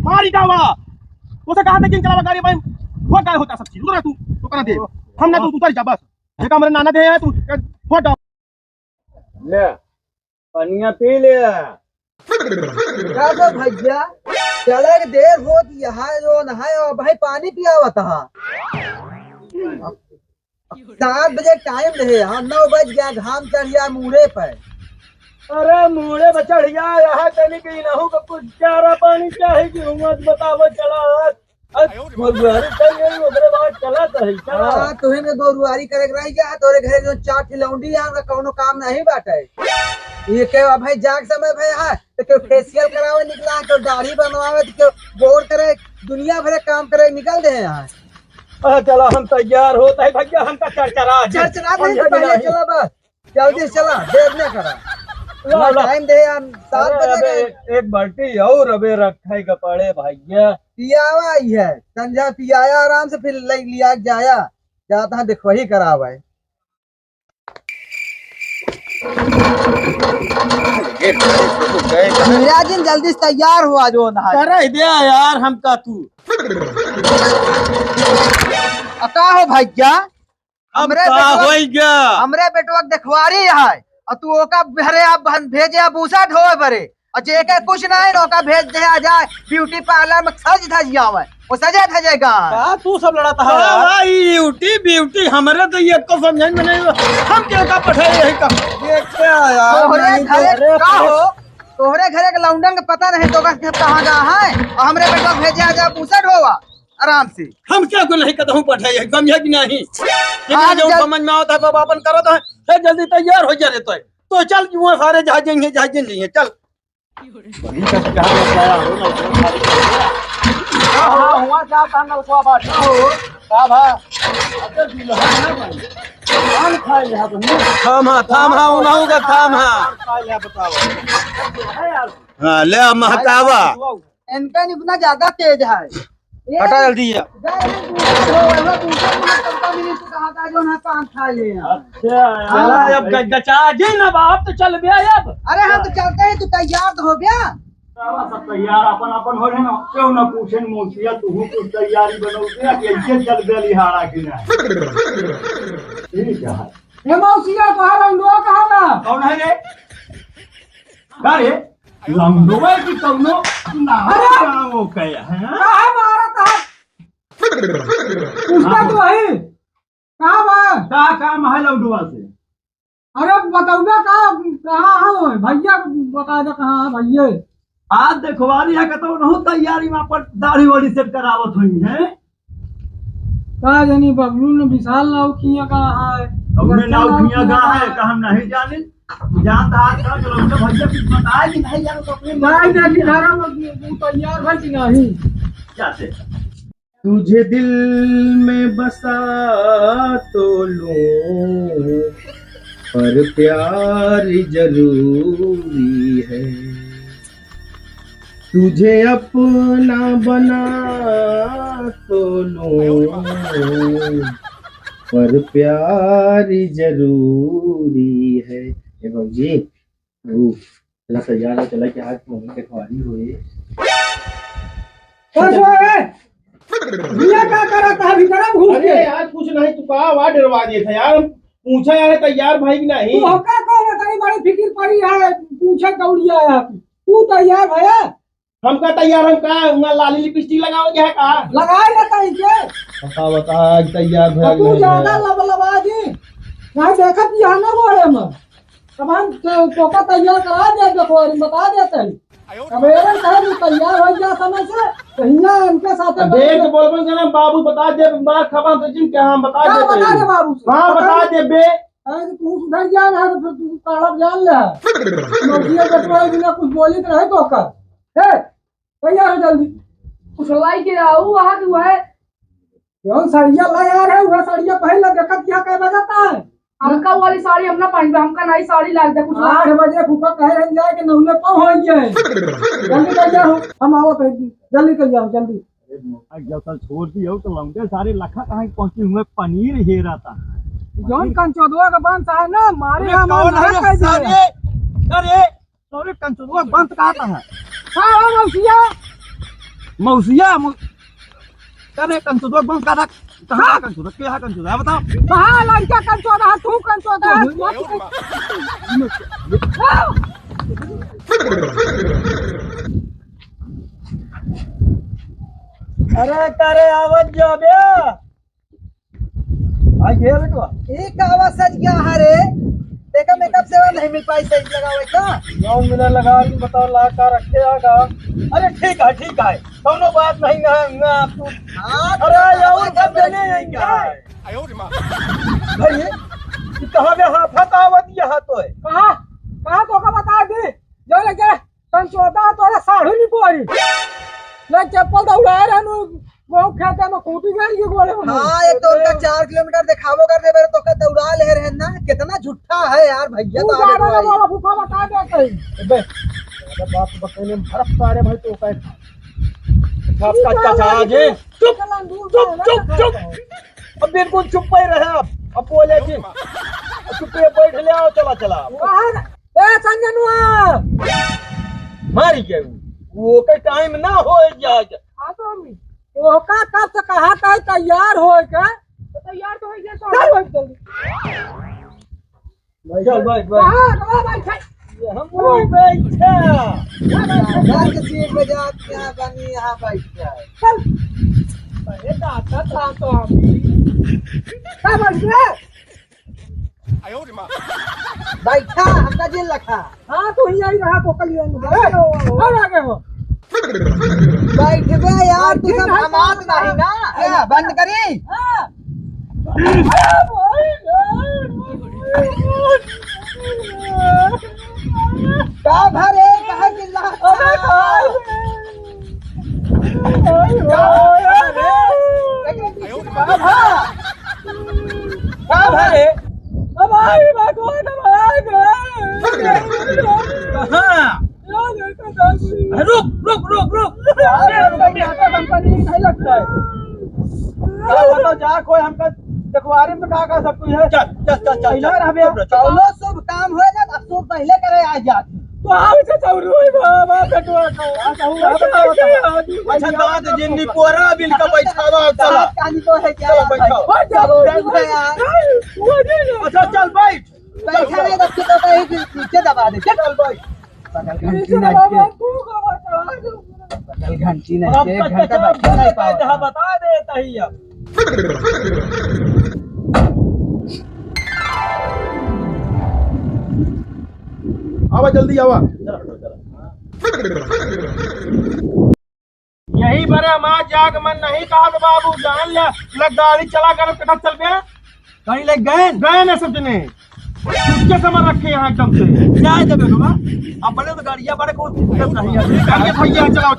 मारी जावा उसे कहा था कि चलावा गाड़ी भाई हो क्या होता सब चीज उधर तू तो करना दे हम ना तू उतर जा बस ये का मेरे नाना दे है तू फोटो ले पनिया पी ले। क्या तो भैया चले के देर होत यहाँ जो नहाए और भाई पानी पियावा था 7 बजे टाइम रहे हम 9 बज गया घाम चढ़ गया मुड़े पे। अरे मुड़े पे चढ़ गया यहाँ कहीं कहीं ना हो कुछ चारा पानी चाहे कि मत बताओ चला गोरुआरी चाहिए ओकरे बाद चला तो है चला। हाँ तुम्हें में गोरुआरी करे रह गया तोरे घरे जो 4 खिलौंडी है उनका कोनो काम नहीं बाटे। ये के भाई जाग समय भाई है तो क्यों फेशियल करावे निकला क्यों दाढ़ी बनवावे तो क्यों बोर करे दुनिया भरे काम करे निकल दे यहाँ। चला हम तैयार होता है भैया हमका चरचरा चरचरा नहीं तो पहले चला बस जल्दी चला देर न करा टाइम दे हम 7 बजे एक बाल्टी और अबे रखे कपड़े भैया पियावा ही है संझा पियाया आराम से फिर लिया जाया जाता है देखो ही करावा है। दिन जल्दी से तैयार हुआ जो नहा कर दिया यार हमका तू का हो भैया हमरे बेटवा देखवारी है और तू ओका घरे आप भेजे भूसा ढोए बरे और जेके कुछ नहीं ओका भेज दे आ जाए ब्यूटी पार्लर में सज धज जावे वो सजे धजेगा तू सब लड़ाता है ब्यूटी ब्यूटी हमारे तो ये को समझ में नहीं हम क्यों का पठाए यही का ये क्या यार तोहरे घरे के लौंडन के पता नहीं तो कहाँ जा है और हमरे बेटवा भेजे आ जा भूसा ढोवा आराम से हम क्या को नहीं कहता हूँ पठाए कम है कि नहीं जो समझ में आता है बाबा अपन करो तो है जल्दी तैयार हो जा रहे तो चल वो सारे जहाजेंगे जहाजेंगे चल ले महकावा इनका इतना ज्यादा तेज है हटा जल्दी अब तो चल गया अब। अरे हम तो चलते हैं तू तैयार तो हो गया सब तैयार अपन अपन हो ना क्यों ना पूछे मौसिया तू कुछ तैयारी बनोगे कैसे चल गया लिहाड़ा की ना ठीक है ये मौसिया कहाँ लंडुआ कहाँ ना कौन है रे अरे लंडुआ की कौनो ना वो क्या है कहाँ मारा था उसका तो है कहाँ बा काम है लंडुआ से अरे बताओ ना कहाँ है भैया बता दो कहाँ है भैया आज देखवारी है कहता हूँ तैयारी में पर दाढ़ी वाड़ी सेट करावत हुई है कहा जानी बबलू ने विशाल नाव किया कहाँ है हमने नाव किया कहाँ है का हम नहीं जाने जानता आज का लौंडा भैया कुछ बताया कि नहीं यार तो अपने नहीं नहीं धारा में तैयार है कि नहीं क्या से तुझे दिल में बसा तो लूं पर प्यार जरूरी है तुझे अपना बना तो लूं पर प्यार जरूरी है जी चला तैयार है चला कि आज मम्मी के खवारी हुई ये क्या कर रहा था भीतर घुस के यार कुछ नहीं तू कहा वहां डरवा दिए थे यार पूछा यार तैयार भाई की नहीं तू हक्का कौन है तेरी बड़ी फिक्र पड़ी है पूछा दौड़िया है तू तैयार भैया हमका तैयार हम कहा लाली लिपस्टिक लगाओगे है कहा लगाए लेता है के बता तैयार भैया तू ज्यादा लबलबा जी मैं देखत यहाँ ना बोले में अब हम टोका तैयार करा दे देखो बता देते अब एरन कहे तैयार हो जा समय से कहिया उनके साथ देख बोलबो ना बाबू बता दे बात खबर से जिन क्या हम बता दे बता दे बाबू हां बता दे बे अरे तू सुधर जा ना तो तू काढ़ जान ले नौकरी कटवाई बिना कुछ बोली तो रहे तो कर हे तैयार हो जल्दी कुछ लाई के आओ वहां तू है कौन साड़ियां ला यार है वह साड़ियां पहन ले देखत क्या कह बजाता है हमका वाली साड़ी हमने पहन हमका नई साड़ी लाग दे कुछ 8 बजे फूफा कह रहे जाए कि नौले पाव हो गए जल्दी तैयार हो हम आओ जल्दी तैयार हो जल्दी जब कल छोड़ दी हो तो लौंडे सारे लखा कहां पहुंचे हुए पनीर हेरा था जौन कंचोदवा का बंद है ना मारे हम अरे सॉरी कंचोदवा बंद कहां था हां हां मौसिया मौसिया करे कंचुदो बम का कहाँ कंचुदो क्या कंचुदो है बताओ। कहाँ लड़का कंचोदा है, तू कंचोदा है। अरे करे आवत जो बे आ गया बेटवा एक आवाज सज गया है रे। देखा मेकअप सेवा नहीं मिल पाई, सही लगावे का 9 मिनट लगा ली बताओ ला का रखे आगा। अरे ठीक है दोनों बात नहीं है आप तू। अरे और सब देने नहीं क्या है भाई ये कहां पे हाफत आवत यहां तो है। कहाँ तो का बता दे जो लगे कंचोदा तोरा साढ़ू नहीं पोरी ले चप्पल दौड़ा रहनु वो खेते में कूटी गई ये गोले में। हाँ एक तो उनका 4 किलोमीटर दिखावो कर दे मेरे तो का दौड़ा ले रहे ना, कितना झूठा है यार भैया। तू तो जा आगे रहा भाई वाला फूफा बता दे कहीं बे अरे बात बतने में फर्क सारे भाई तो कैसा आपका चाचा जी चुप अब बिल्कुल चुप ही रहे आप अब बोले जी चुप बैठ ले आओ चला ए संजनुआ मारी के वो के टाइम ना हो जा आ तो अम्मी वो का कब से कहा था तैयार हो का तैयार तो हो गया चल भाई जल्दी चल भाई हां भाई हम बैठा घर के सीट पे जा क्या बनी यहाँ बैठ है। चल अरे दादा था तो अम्मी का बोल रहे बैठा हमका जेल रखा हां तो यही रहा तो कल और आगे हो बैठ गए यार, तू सब हमात नहीं ना क्या बंद करी। का भरे कहा चिल्ला का भाई हमारी बात हो ना भाई कहां रुक कंपनी नहीं लगता है बताओ जा कोई हमका देखवारी में का सब कुछ है चल इधर हमें चलो शुभ काम हो ना अब शुभ पहले करे आ जाती। तो आओ से चौरू है बाबा कटवा का अच्छा दांत जिन्नी पोरा बिल का बैठावा चला कहानी तो है क्या चलो बैठो हो जाओ यार अच्छा चल बैठ बैठा नहीं रखी तो कहीं पीछे दबा दे। चल बैठ घंटी नाच के बगल घंटी नाच के एक घंटा बैठा नहीं पाओ। बता देता ही अब आवा जल्दी आवा यही बरे माँ जाग मन नहीं कहा तो बाबू जान ले गाड़ी चला कर कटा चल गया कहीं ले गए ना सब जने उसके समझ रखे यहाँ एकदम से जाए जब बेटा अपने तो गाड़िया बड़े को भैया चलाओ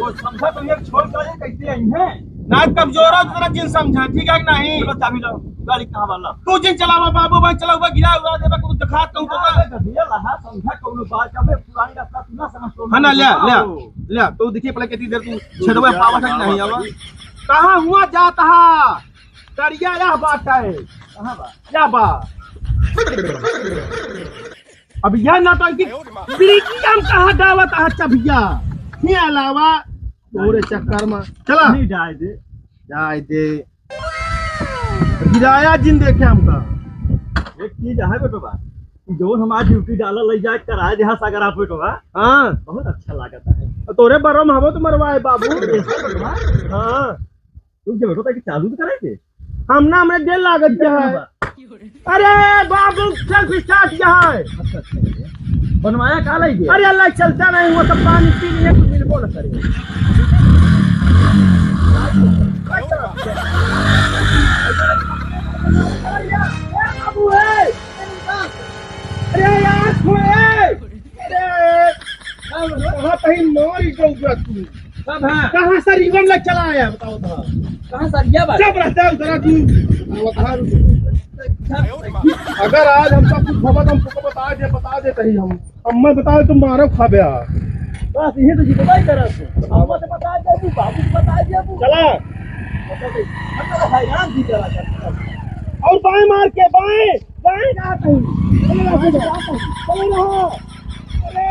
वो समझा तुम ये छोड़ कर कैसे आई है ना कमजोर हो तेरा जिन समझा ठीक है कि नहीं चलो चाबी लो गाड़ी कहां वाला तू जिन चलावा बाबू भाई चलावा गिरा उड़ा देबा को दिखा कहूं तो भैया लहा समझा कोनो बात जब पुरानी रास्ता तू ना समझ तो हां ना ले तो देखिए पहले कितनी देर तू छेदवा पावा है नहीं आवा कहां हुआ जाता है करिया यह बात है कहां बा क्या बा अब यह नौटंकी ब्रेकी हम कहा दावत अच्छा भैया ये अलावा तोरे चक्कर में चला नहीं जाए दे गिराया जिन देखे हमका एक चीज है बेटवा जो हमारी ड्यूटी डाला ले जाए कराए देहा सागर आप बेटवा हां बहुत अच्छा लागता है तोरे बरम हवो तो मरवाए बाबू हां तू के बेटो चालू तो करे थे हम ना हमने देर लागत है। अरे बाबू सेल्फ स्टार्ट है बनवाया का लगे अरे अल्लाह चलता नहीं वो सब पानी पी लिए कुछ मिल बोल करे बाबू है अरे यार कहाँ कहीं मोर तू सब है कहाँ सर इवन लग चला आया बताओ तो कहाँ सर ये बात सब रहता है उधर तू अगर आज हमका कुछ खबर हमको बता दे कहीं हम मैं बता दे तुम मारो खा बे बस यही तो जितना ही करा तू हम तो बता दे तू बाबू बता दे तू चला मतलब हैरान थी चला और बाएं मार के बाएं ना कहीं चलो रहो अरे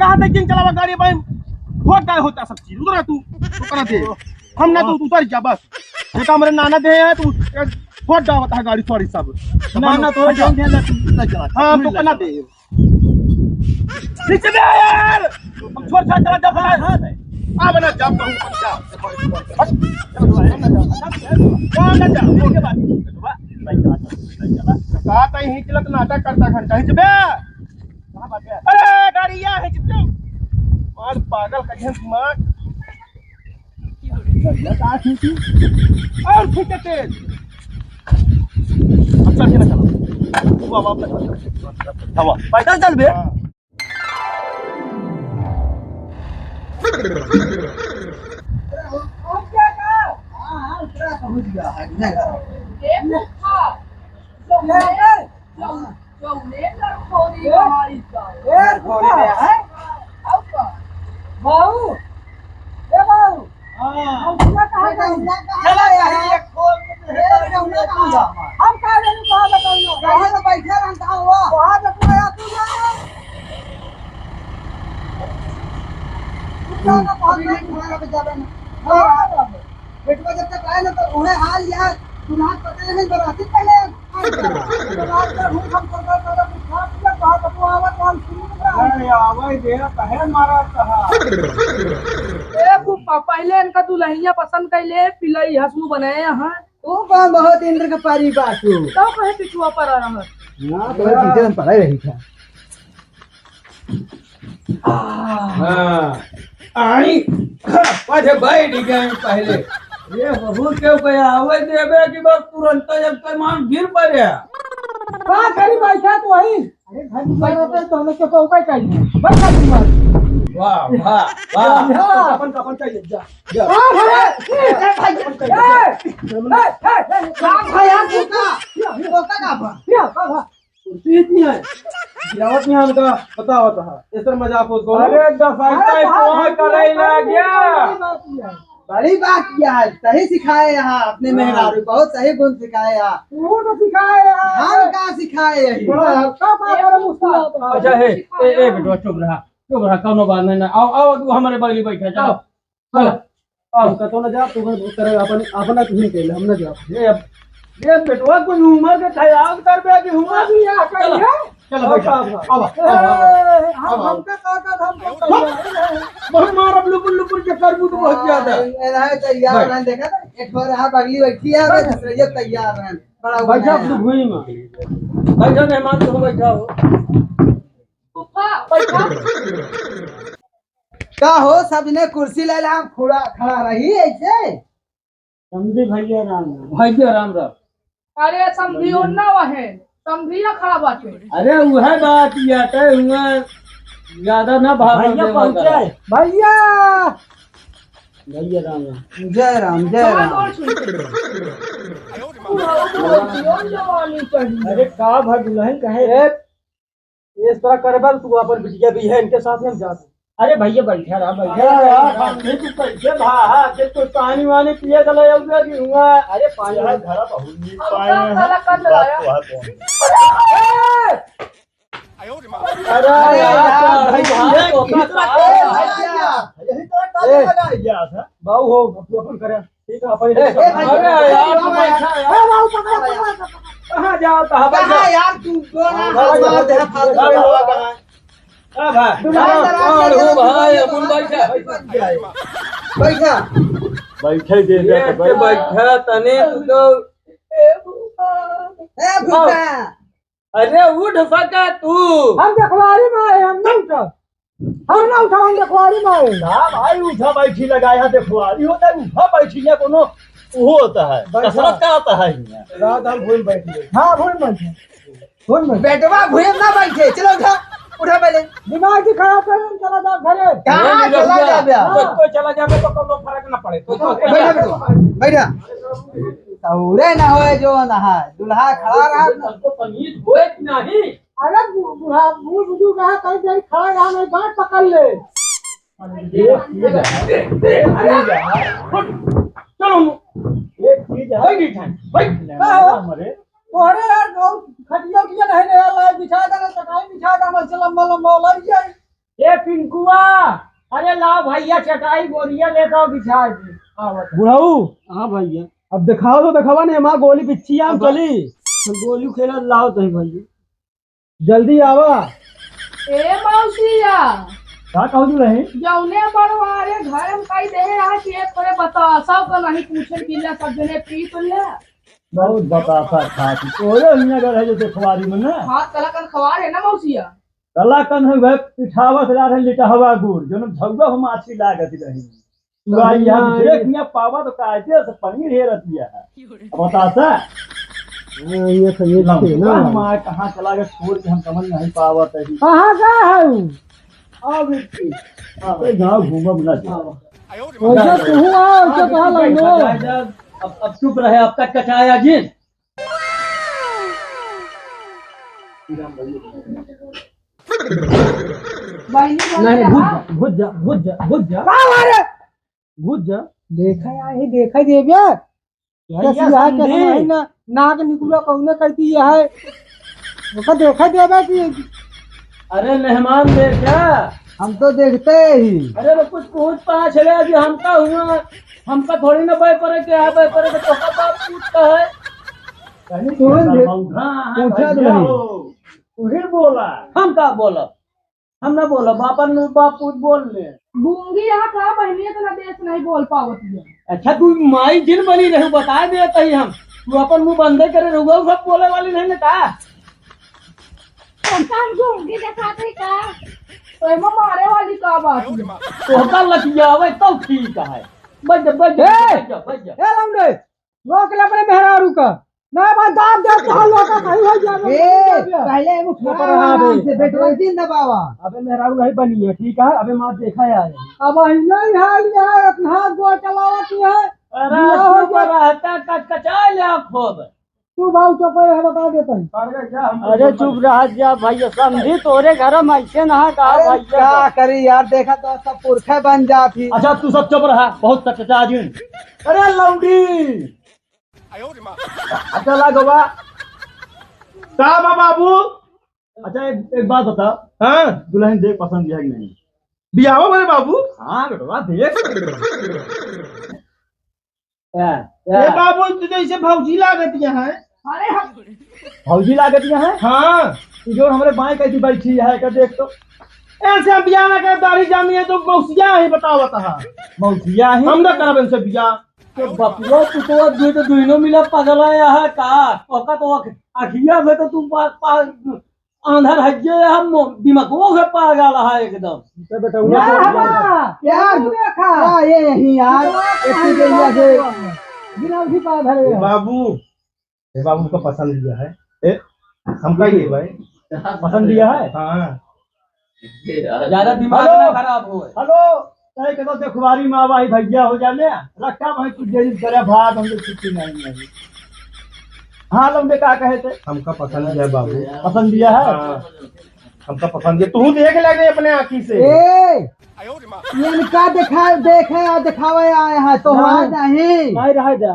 कहा था जिन चलावा गाड़ी भाई बहुत गाय होता सब चीज उधर तू करा दे हम ना तू उतर जा बस ये का मेरे नाना दे है तू बहुत डावत है गाड़ी सॉरी सब नाना तो जान दे ना चला हां तो कना दे नीचे दे यार हम छोड़ छाड़ चला जा हां आ बना जा कहूं जा कौन ना जा के बाद कहा तई हिचलत नाटक करता घंटा हिच बे कहां बात है अरे गाड़िया हिच दे मार पागल कहीं दिमाग और खींचे तेज अच्छा चल चलो तू बाबा हवा पैदल चल बे पहुंच गया है ये मुखा जो ले कर खोरी हमारी का ए घोड़ी में है अब का बाबू ए बाबू हम क्या कहा चला यार ये खोल के हम कहा नहीं कहा बताओ कहां से बैठे हम कहां हुआ वहां पे पूरा तू जा क्या ना पानी नहीं तुम्हारा बेचारा हां बेटवा जब तक आए ना तो उन्हें हाल यार तुम्हारा पता नहीं बराती पहले रात का हम करता था कुछ कहा तो वो आवाज कौन सुन अरे आवाज दे कहे मारा कहा ए पुप्पा पहले इनका दुल्हनिया पसंद कैले पिलई हसमु बनाए हां तू कौन बहुत इंद्र का पारी बातू तो कहे पिछुआ पर आ रहा ना तो पीछे हम पढ़ाई रही था हां आई पाछे बैठ गए पहले ये बबू के गया आवे देबे कि बस तुरंत जब सामान गिर पड़े का करी बैठा तो वही अरे घर में पे तो हमें तो उपाय चाहिए बैठा तुम वाह वाह वाह अपन अपन चाहिए जा जा ए भाई इतनी है गिरावत में हमका बताओ था इस तरह मजाक हो तो अरे दफाई कौन करे लग बड़ी बात किया है सही सिखाए यहाँ अपने मेहरारू बहुत सही गुण सिखाए यहाँ तू तो सिखाए हम कहाँ सिखाए यही बड़ा हल्का पागल मुश्किल अच्छा है ए बेटा चुप रहा कोनो बात नहीं आओ आओ तू हमारे बगली बैठा चलो चलो आओ कतो न जा तू करे अपन अपना तुम के हम न जा ये बेटवा को उम्र के ख्याल करबे कि हुआ भी आ कर चलो बैठा अब हम का बहुत मार अब लुपुर लुपुर के करबू तो बहुत ज्यादा है तैयार रहन देखा था एक बार यहाँ बगली बैठी है दूसरे ये तैयार रहन बड़ा बैठा तू भूई में बैठा मेहमान तो बैठा हो पुप्पा बैठा का हो सबने कुर्सी ले ला खड़ा रही ऐसे समझे भैया राम अरे समझियो ना वहे समझिया खड़ा बाटे अरे वह बात या तय हुआ ज्यादा ना भाग भैया पहुंचे भैया भैया राम जय राम जय राम अरे का भर दुल्हन कहे इस तरह करबल तू अपन बिटिया भी है इनके साथ हम जाते अरे भैया बैठा रहा यार हमने तो कैसे भा के तो पानी वानी पिए चला जाऊंगा कि हुआ अरे पानी घर बहुत नहीं पाए अरे यार बाबू हो अपन करे ठीक है अपन अरे यार कहां जाओ कहां यार तू दोनों बैठा बैठे दे बैठा तने तो अरे उठ सका तू हम देखवारी में आए हम ना उठा हम देखवारी में आए ना भाई उठा बैठी लगाया देखवारी होता है उठा बैठी है कोनो वो होता है कसरत का आता है रात हम भूल बैठे हां भूल में बेटवा भूल ना बैठे चलो उठा पहले दिमाग की खराब कर चला जा घरे कहां चला जाबे तो चला जाबे तो कोनो फर्क ना पड़े तो बैठा सौरे ना होए जो ना दुल्हा खड़ा रहा तो तमीज होए कि नहीं अरे बुढ़ा बुढ़ू कहा कहीं जाई खड़ा रहा नहीं गांठ पकड़ ले चलो एक चीज है बैठ तोरे यार गौ खटिया किया नहीं रे ला बिछा दे तो काई बिछा दे मत लंबा लंबा लग जाए ए पिंकुआ, अरे लाओ भैया चटाई बोरिया लेता हूँ बिछा दी। बुढ़ाऊ हाँ भैया, अब दिखाओ तो दिखावा नहीं, हमारा गोली पिच्छी आम चली। गोलू खेला लाओ तो भैया। जल्दी आवा। ए मौसिया, क्या कहू तू रहे? जौने बड़वारे घर में कई दे रहा कि एक थोड़े बता सब का नहीं पूछे किला सब जने पी तो ले बहुत बतासा था तोरे हियां गल है जैसे खुआरी में ना हाथ कला कन खवार है ना मौसिया। कला कन है वह पिठावा से ला रहे लिटहवा गुड़ जो झौवा हम माछी लागत रही तू आई यहां देख मियां पावा तो कायते से पनीर हे रतिया अब बतासा ये तो ये ना हमारा कहां चला गया छोड़ के हम समझ नहीं पावत है कहाँ का है? आ बेटी ए गांव घूमब ना जा वैसे तू आओ तो कहा लगो। अब चुप रहे, अब तक कचाया जिन बहनी नहीं बोल घुस जा घुस जा घुस जा घुस जा। देखा या ही देखा देविया कैसी है कैसी है ना नाक निकुला कौने कहती है वो देखा देवे कि अरे मेहमान देखा हम तो देखते ही। अरे वो कुछ पूछ पाछ ले अभी हमका हुआ हमका थोड़ी ना भाई परे के है भाई परे के तो बाप पूछता है पूछा तो नहीं तुहिर बोला हम का बोला हम ना बोला बापन बाप पूछ बोल ले गूंगी यहाँ का बहनी तो ना देश नहीं बोल पावत है। अच्छा तू माई जिन बनी रहे बता दे कही हम तू अपन मुंह बंदे करे रहुआ सब बोले वाली नहीं ना गूंगी दिखाते का तो एमा मारे वाली का बात है। तो का लतिया आवे तो ठीक है बज बज बज ए लंगड़े रोक ले अपने मेहरारू का ना बात दाब दे तो लोग सही हो जावे। पहले वो से बेटवा दिन दबावा। अबे मेहरारू नहीं बनी है ठीक है। अबे माँ देखा है अब यही हाल है अपना हाथ गोड़ चलावा की है। अरे रहता कचा ले खूब तू भाव चुप है बता देता है। अरे चुप रहा जा भैया समझी तोरे घर में ऐसे ना कहा भैया क्या करी यार, देखा तो सब पुरखे बन जाती। अच्छा तू सब चुप रहा बहुत कचा जिन अरे लौंडी अच्छा लागोबा का बाबू? अच्छा एक बात बता हाँ दुल्हन देख पसंद है कि नहीं? बियाहो मेरे बाबू। हाँ बेटवा देख ये बाबू तो जैसे भौजी लागत यहाँ है। अरे हम भौजी लागत है हाँ जो हमारे बाएं कैसी बैठी है कर देख तो ऐसे हम बियाह ना कर दाढ़ी जामी है तो मौसिया ही बताओ बता मौसिया ही हम ना करब इनसे बियाह। तो बपुआ तू तो दोनों मिला पगला है का ओका तो अखिया में तो तू आंधर हज्जे हम दिमागों से पागल है एकदम यार देखा ये यही यार इतनी देर से बिना भी पा धरे बाबू ये बाबू का पसंद दिया है ए हमका ये भाई पसंद दिया है हाँ ज्यादा दिमाग ना खराब हो हेलो कहे के तो देखवारी माँ भाई भैया हो जाने रखा भाई कुछ देरी करे भाग हम लोग छुट्टी नहीं हाँ लंबे क्या कहे थे हमका पसंद दिया है बाबू। पसंद दिया है हाँ हमका पसंद दिया तू देख लगे अपने आँखी से। ये इनका देखे और दिखावे आए हैं तो नहीं। नहीं रह जा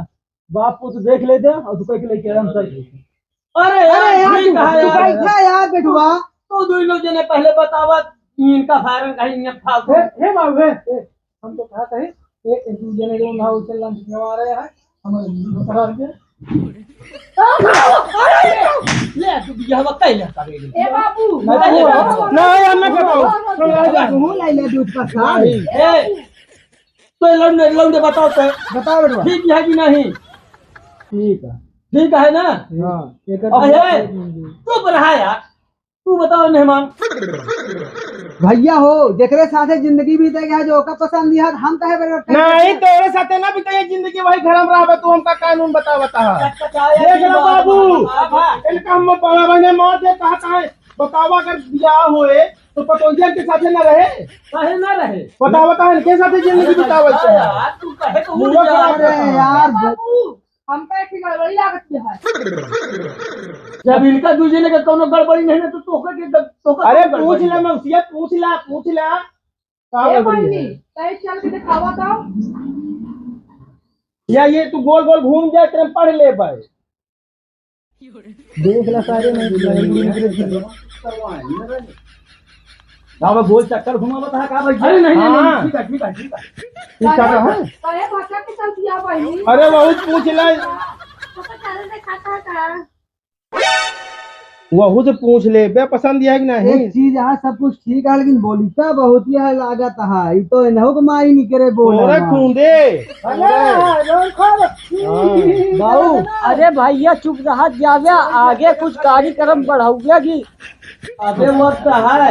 बाप को तो देख लेते और तू कह के लेके हम सर अरे अरे यार ठीक है तू यार बैठा यार बेटवा। तो दोनों जने पहले बतावा इनका फायरन कहीं न फालतू हे बाबू हम तो कहा थे एक दूसरे ने जो ना उसे लंच करवा रहे हैं हम करा दिया। ले तू बियाह कैला करेगी ए बाबू नहीं हम ना कराओ तू ले ले दूध का साथ। ए तो लौंडे लौंडे बताओ तो बताओ बेटवा। ठीक है कि नहीं? ठीक है ना? अरे चुप रहा यार तू बताओ मेहमान भैया हो जेकरे साथे जिंदगी बीतेगा जो का पसंद दिया हम कहे नहीं तेरे साथे ना बिताइए जिंदगी वही घर में रहा तू हमका कानून बता देख लो बाबू इनका हम बड़ा बहने मौत है कहा है बतावा अगर बियाह होए तो पतोहिया के साथे ना रहे काहे ना रहे बता इनके साथे जिंदगी बितावल यार तू कहे तो मुंह खराब है यार। बाबू हमका एक गड़बड़ी लागत है। जब इनका दूसरे का कोनो गड़बड़ी नहीं है तो तोका के तोका अरे पूछ ले मौसिया पूछ ला का ए गड़बड़ी बहनी है? तय चल के दिखावा था या ये तू गोल गोल घूम जाए तेरे पढ़ ले भाई देख ला सारे नहीं अब गोल चक्कर घुमा बता का भैया। अरे नहीं नहीं हाँ। ठीक है ठीक है ठीक है। ठीक है है कहे भाषा के चलती आ बहिनी अरे बहुत पूछ ले वहू से पूछ ले बे पसंद है कि नहीं। एक चीज है सब कुछ ठीक है लेकिन बोलीता बहुत ही है लागत है ये तो इन्हों को मारी नहीं करे बोल तोरे खूंदे बाबू अरे भैया चुप रहा जावे आगे कुछ कार्यक्रम बढ़ाओगे कि अबे वक्त है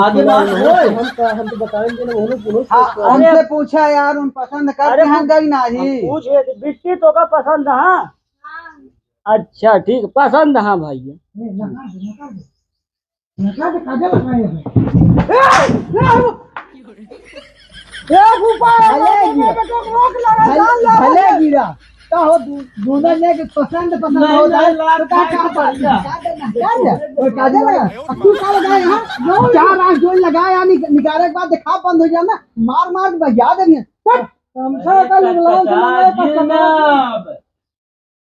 आगे बात होए हम तो बताएंगे ना वो लोग हमसे पूछा यार उन पसंद करते हैं कि नहीं। पूछ बिट्टी तो का पसंद है। अच्छा ठीक पसंद हाँ भैया। भले गिरा का हो दोनों ने के पसंद हो जाए तो क्या काजल तू क्या लगाया यहाँ चार आंख जोड़ लगाया निकाले के बाद देखा बंद हो जाना मार मार के बजा देंगे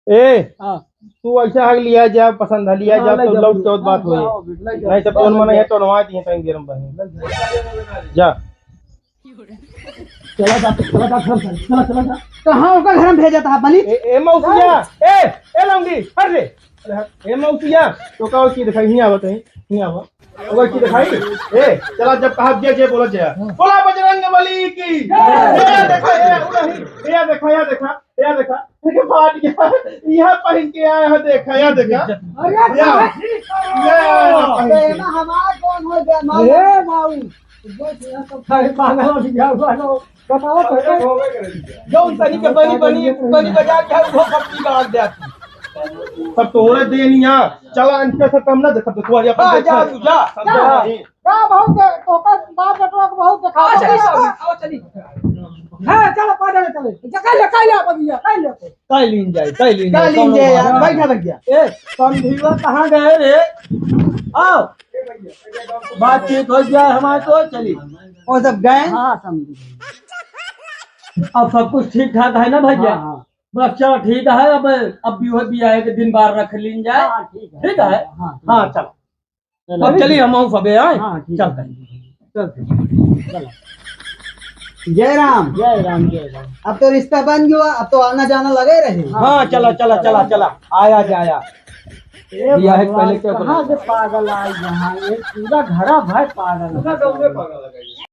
ए तू ऐसा हक लिया जा पसंद है लिया जा तो लौट के बात होई नहीं तो कौन मन है तो नवा दिए कहीं गरम बहे जा चला कहाँ होकर घर में भेजा था बली ए मौसिया ए लंगी हट रे ए मौसिया तो का की दिखाई नहीं आवत है नहीं आवा ओकर की दिखाई ए चला जब कहा जे बोला जा बोला बजरंग बली की ये देखा ये देखा ये देखा ये देखा ये फाट गया यह पहन के आया है देखा ये देखा अरे हमारा कौन हो गया माऊ बताओ जो तनी के बनी बजा के वो पट्टी बांध दे सब तो हो रहे देनिया चला इनके से कम ना देखा तो तू जा तू जा बहुत तो का बाप बेटवा को बहुत देखा आओ चली हां चलो पादे चले कल लीन जाए यार बैठा रख गया ए समझीवा कहाँ गए रे आओ बातचीत हो जाए हमारे तो चली वो सब गए हाँ समझी अब सब कुछ ठीक ठाक है ना भैया। बच्चा ठीक है अब भी आए के दिन बार रख लीन जाए ठीक है। हाँ चलो अब चलिए हम सबे आए चलते जय राम जय राम जय राम। अब तो रिश्ता बन गया अब तो आना जाना लगे रहे हाँ चला चला चला चला आया जाया पहले कहाँ से पागल आए यहाँ ये पूरा घरा भाई पागल